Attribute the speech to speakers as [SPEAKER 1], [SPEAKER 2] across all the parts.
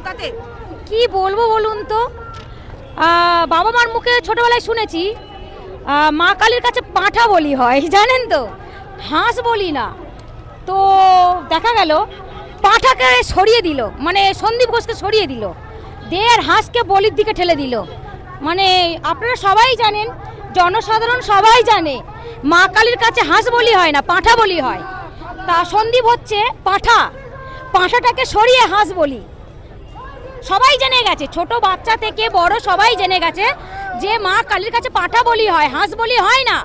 [SPEAKER 1] তাতে?
[SPEAKER 2] কি বলবো বলুন তো, বাবা মার মুখে ছোটবেলায় শুনেছি মা কালীর কাছে পাঁঠা বলি হয়, জানেন তো, হাঁস বলি না। তো দেখা গেল পাঁঠাকে সরিয়ে দিল, মানে সন্দীপ ঘোষকে সরিয়ে দিল, আর হাঁসকে বলির দিকে ঠেলে দিল। মানে আপনারা সবাই জানেন, জনসাধারণ সবাই জানে মা কালীর কাছে হাঁস বলি হয় না, পাঁঠা বলি হয়। তা সন্দীপ হচ্ছে পাঁঠা, পাঁঠাটাকে সরিয়ে হাঁস বলি। সবাই জেনে গেছে, ছোট বাচ্চা থেকে বড় সবাই জেনে গেছে যে মা কালীর কাছে পাঁঠা বলি হয়, হাঁস বলি হয় না।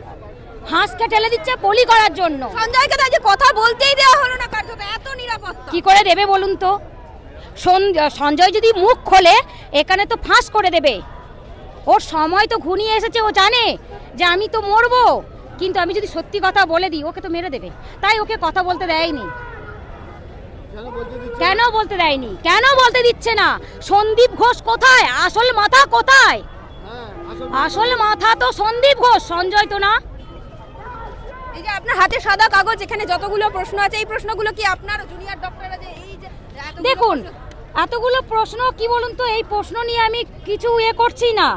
[SPEAKER 2] হাঁসকে ঠেলে দিচ্ছে বলি করার জন্য।
[SPEAKER 1] সঞ্জয়কে তো আজ কথা বলতেই দেওয়া হলো না, কার্যত এত নিরাপত্তা।
[SPEAKER 2] কি করে দেবে বলুন তো? সঞ্জয় যদি মুখ খোলে এখানে তো ফাঁস করে দেবে। ওর সময় তো ঘনিয়ে এসেছে, ও জানে যে আমি তো মরবো, কিন্তু আমি যদি সত্যি কথা বলে দিই ওকে তো মেরে দেবে। তাই ওকে কথা বলতে দেয়নি। কেন বলতে দেয়নি? কেন বলতে দিচ্ছে না? সন্দীপ ঘোষ কোথায়? আসল মাথা কোথায়? আসল মাথা তো সন্দীপ ঘোষ, সঞ্জয় তো না।
[SPEAKER 1] এই যে আপনার হাতে সাদা কাগজ, এখানে যতগুলো প্রশ্ন আছে, এই প্রশ্নগুলো কি আপনার জুনিয়র ডক্টররা যে এই যে
[SPEAKER 2] দেখুন এতগুলো প্রশ্ন, কি বলুন তো, এই প্রশ্ন নিয়ে আমি কিছু করছি না,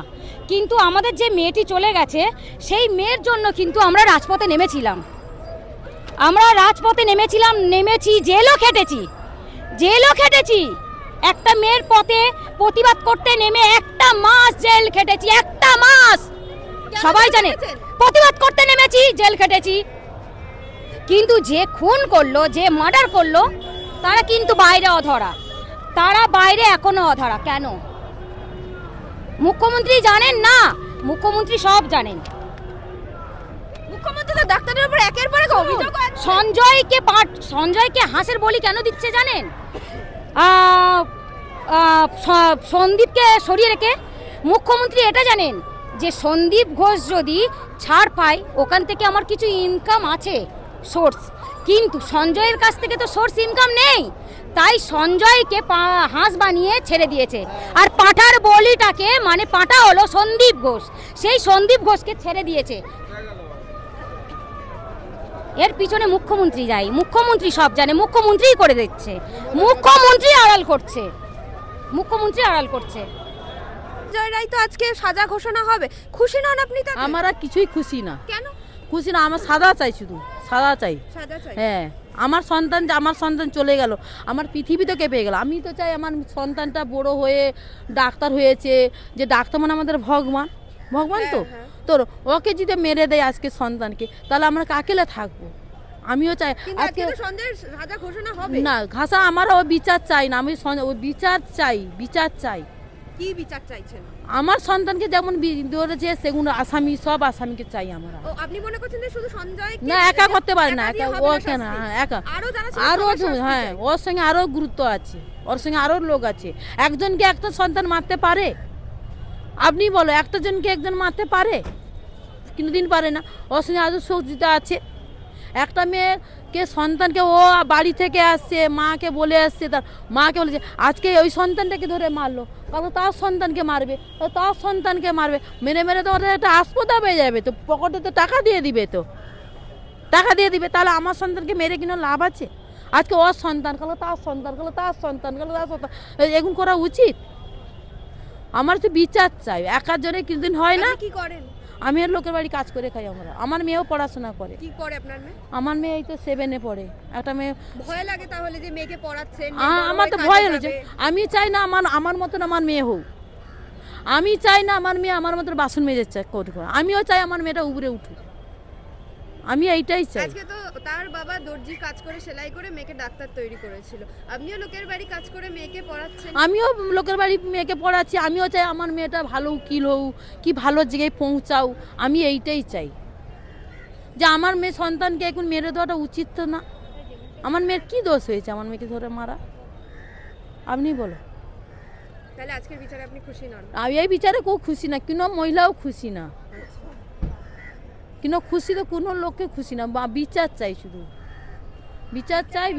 [SPEAKER 2] কিন্তু আমাদের যে মেয়েটি চলে গেছে সেই মেয়ের জন্য কিন্তু আমরা রাজপথে নেমেছিলাম। নেমেছি, জেলও খেটেছি। একটা মেয়ের পথে প্রতিবাদ করতে নেমে একটা মাস জেল খেটেছি, একটা মাস। সবাই জানে প্রতিবাদ করতে নেমেছি, জেল খেটেছি। কিন্তু যে খুন করলো, যে মার্ডার করলো, তারা কিন্তু বাইরে অধরা, এখনো অধরা। কেন? মুখ্যমন্ত্রী জানেন না? মুখ্যমন্ত্রী সব জানেন।
[SPEAKER 1] মুখ্যমন্ত্রী তো ডাক্তারের উপর একের পর এক অভিযোগ করছে।
[SPEAKER 2] সঞ্জয়কে হাঁসের বলি কেন দিচ্ছে জানেন? সন্দীপকে সরিয়ে রেখে মুখ্যমন্ত্রী এটা জানেন যে সন্দীপ ঘোষ যদি ছাড় পায় ওখান থেকে আমার কিছু ইনকাম আছে, সোর্স, কিন্তু সঞ্জয়ের কাছ থেকে তো সোর্স ইনকাম নেই। তাই সঞ্জয়কে হাঁস বানিয়ে ছেড়ে দিয়েছে। আর পাঁঠার বলিটাকে, মানে পাঁঠা হলো সন্দীপ ঘোষ, সেই সন্দীপ ঘোষকে ছেড়ে দিয়েছে। এর পিছনে মুখ্যমন্ত্রী যাই, মুখ্যমন্ত্রী সব জানে, মুখ্যমন্ত্রীই করে দিচ্ছে, মুখ্যমন্ত্রী আড়াল করছে।
[SPEAKER 1] জয় রায় তো আজকে সাজা ঘোষণা হবে, খুশি নন আপনি? তো
[SPEAKER 3] আমরা কিছুই খুশি না।
[SPEAKER 1] কেন
[SPEAKER 3] খুশি না? আমার সাদা চাই, শুধু সাদা চাই। হ্যাঁ, আমার সন্তান চলে গেল, আমার পৃথিবী তো কেঁপে গেল। আমি তো চাই আমার সন্তানটা বড় হয়ে ডাক্তার হয়েছে, যে ডাক্তার মানে আমাদের ভগবান তো। তোর ওকে যদি মেরে দেয় আজকে সন্তানকে, তাহলে আমরা কাকেলে থাকবো? আমিও চাই আজকে
[SPEAKER 1] সাজা ঘোষণা হবে
[SPEAKER 3] না, ঘাসা আমার ও বিচার চাই না, আমি বিচার চাই।
[SPEAKER 1] কি বিচার চাইছেন?
[SPEAKER 3] আমার সন্তানকে যেমন ধরেছে সেগুলো আসামি, সব আসামিকে চাই আমরা।
[SPEAKER 1] আপনি মনে করছেন যে শুধু সঞ্জয়
[SPEAKER 3] না, একা করতে পারে না, ওকে না, একা আরো, হ্যাঁ, ওর সঙ্গে আরো গুরুত্ব আছে, ওর সঙ্গে আরো লোক আছে। একজনকে একটা সন্তান মারতে পারে? আপনি বলো, একটা জনকে একজন মারতে পারে? কোনোদিন পারে না। ওর সঙ্গে আরো সহযোগিতা আছে। একটা মেয়েকে সন্তানকে ও বাড়ি থেকে আসছে, মাকে বলে আসছে, তার মাকে বলেছে আজকে ওই সন্তানটাকে ধরে মারলো, কারণ তার সন্তানকে মারবে, মেরে তো ওদের একটা হাসপাতাল হয়ে যাবে, তো পকেটে তো টাকা দিয়ে দিবে, তাহলে আমার সন্তানকে মেরে কিনা লাভ আছে? আজকে ওর সন্তান কালো, তার সন্তান এগুন করা উচিত? আমার তো বিচার চাই, একার জন্য কিছুদিন হয় না।
[SPEAKER 1] কি করেন?
[SPEAKER 3] আমি আর লোকের বাড়ি কাজ করে খাই। আমার মেয়েও পড়াশোনা করে।
[SPEAKER 1] কি পড়ে আপনার মেয়ে?
[SPEAKER 3] আমার মেয়ে এই তো 7-এ পড়ে। একটা মেয়ে।
[SPEAKER 1] ভয় লাগে তাহলে যে মেয়েকে পড়াচ্ছেন?
[SPEAKER 3] আমার তো ভয় হচ্ছে। আমি চাই না আমার মতন আমার মেয়ে হোক। আমি চাই না আমার মেয়ে আমার মতন বাসন মেজে করুক। আমিও চাই আমার মেয়েটা উপরে উঠুক। আমি এইটাই চাই।
[SPEAKER 1] আজকে তো তার বাবা দর্জি কাজ করে সেলাই করে মেয়েকে ডাক্তার তৈরি করেছিল, আপনিও লোকের বাড়ি কাজ করে মেয়েকে পড়াচ্ছেন।
[SPEAKER 3] আমিও লোকের বাড়ি মেয়েকে পড়াচ্ছি। আমিও চাই আমার মেয়েটা ভালো উকিল হোক, কি ভালো জায়গায় পৌঁছাও। আমি এইটাই চাই যে আমার মেয়ে সন্তানকে এখন মেরে দেওয়াটা উচিত তো না। আমার মেয়ের কি দোষ হয়েছে আমার মেয়েকে ধরে মারা? আপনি বলো।
[SPEAKER 1] তাহলে আজকের বিচারে আপনি খুশি নন?
[SPEAKER 3] আমি এই বিচারে কেউ খুশি না, কোনো মহিলাও খুশি না, কোনো খুশি তো কোনো লোককে খুশি না। বিচার চাই, শুধু বিচার চাই।